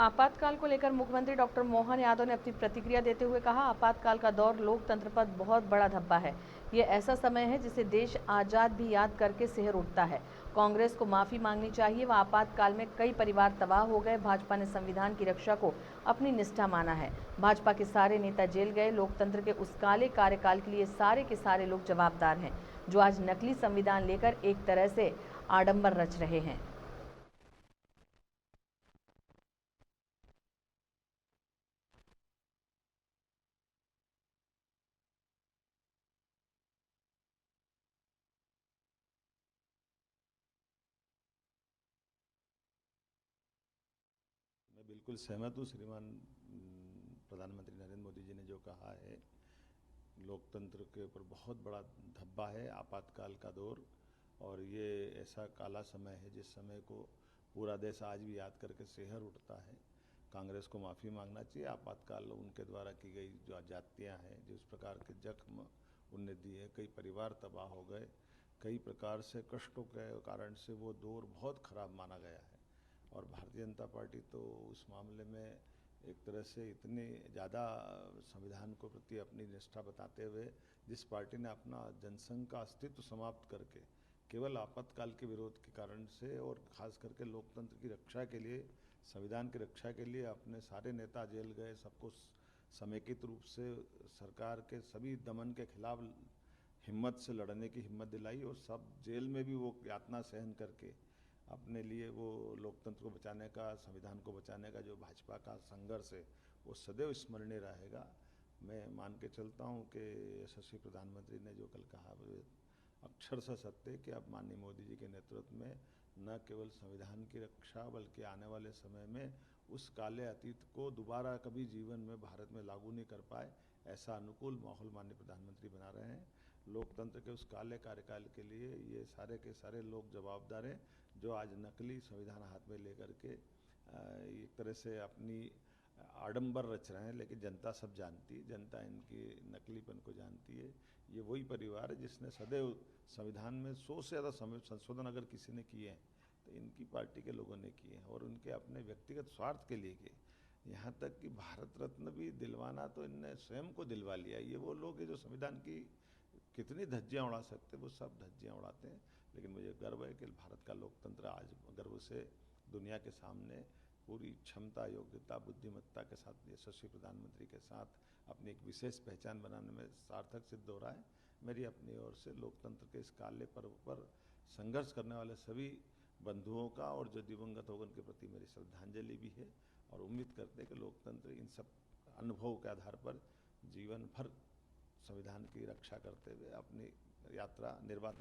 आपातकाल को लेकर मुख्यमंत्री डॉक्टर मोहन यादव ने अपनी प्रतिक्रिया देते हुए कहा, आपातकाल का दौर लोकतंत्र पर बहुत बड़ा धब्बा है। ये ऐसा समय है जिसे देश आजाद भी याद करके सिहर उठता है। कांग्रेस को माफी मांगनी चाहिए। वह आपातकाल में कई परिवार तबाह हो गए। भाजपा ने संविधान की रक्षा को अपनी निष्ठा माना है। भाजपा के सारे नेता जेल गए। लोकतंत्र के उस काले कार्यकाल के लिए सारे के सारे लोग जवाबदार हैं, जो आज नकली संविधान लेकर एक तरह से आडंबर रच रहे हैं। मैं बिल्कुल सहमत हूँ श्रीमान प्रधानमंत्री नरेंद्र मोदी जी ने जो कहा है। लोकतंत्र के ऊपर बहुत बड़ा धब्बा है आपातकाल का दौर, और ये ऐसा काला समय है जिस समय को पूरा देश आज भी याद करके सिहर उठता है। कांग्रेस को माफ़ी मांगना चाहिए। आपातकाल उनके द्वारा की गई जो जातियाँ हैं, जिस प्रकार के जख्म उनने दिए, कई परिवार तबाह हो गए, कई प्रकार से कष्टों के कारण से वो दौर बहुत खराब माना गया है। और भारतीय जनता पार्टी तो उस मामले में एक तरह से इतनी ज़्यादा संविधान को प्रति अपनी निष्ठा बताते हुए, जिस पार्टी ने अपना जनसंघ का अस्तित्व समाप्त करके केवल आपातकाल के विरोध के कारण से, और ख़ास करके लोकतंत्र की रक्षा के लिए, संविधान की रक्षा के लिए अपने सारे नेता जेल गए, सबको समेकित रूप से सरकार के सभी दमन के खिलाफ हिम्मत से लड़ने की हिम्मत दिलाई, और सब जेल में भी वो यातना सहन करके अपने लिए वो लोकतंत्र को बचाने का, संविधान को बचाने का जो भाजपा का संघर्ष है, वो सदैव स्मरणीय रहेगा। मैं मान के चलता हूँ कि यशस्वी प्रधानमंत्री ने जो कल कहा अक्षरशः सत्य, कि अब माननीय मोदी जी के नेतृत्व में न केवल संविधान की रक्षा, बल्कि आने वाले समय में उस काले अतीत को दोबारा कभी जीवन में भारत में लागू नहीं कर पाए, ऐसा अनुकूल माहौल माननीय प्रधानमंत्री बना रहे हैं। लोकतंत्र के उस काले कार्यकाल के लिए ये सारे के सारे लोग जवाबदार हैं, जो आज नकली संविधान हाथ में लेकर के एक तरह से अपनी आडंबर रच रहे हैं। लेकिन जनता सब जानती है, जनता इनकी नकलीपन को जानती है। ये वही परिवार है जिसने सदैव संविधान में 100 से ज़्यादा संशोधन अगर किसी ने किए हैं तो इनकी पार्टी के लोगों ने किए हैं, और उनके अपने व्यक्तिगत स्वार्थ के लिए किए। यहाँ तक कि भारत रत्न भी दिलवाना तो इनने स्वयं को दिलवा लिया। ये वो लोग हैं जो संविधान की कितनी धज्जियाँ उड़ा सकते, वो सब धज्जियाँ उड़ाते हैं। लेकिन मुझे गर्व है कि भारत का लोकतंत्र आज गर्व से दुनिया के सामने पूरी क्षमता, योग्यता, बुद्धिमत्ता के साथ यशस्वी प्रधानमंत्री के साथ अपनी एक विशेष पहचान बनाने में सार्थक सिद्ध हो रहा है। मेरी अपनी ओर से लोकतंत्र के इस काले पर्व पर संघर्ष करने वाले सभी बंधुओं का और जो दिवंगत हो उनके प्रति मेरी श्रद्धांजलि भी है, और उम्मीद करते हैं कि लोकतंत्र इन सब अनुभवों के आधार पर जीवन भर संविधान की रक्षा करते हुए अपनी यात्रा निर्बाध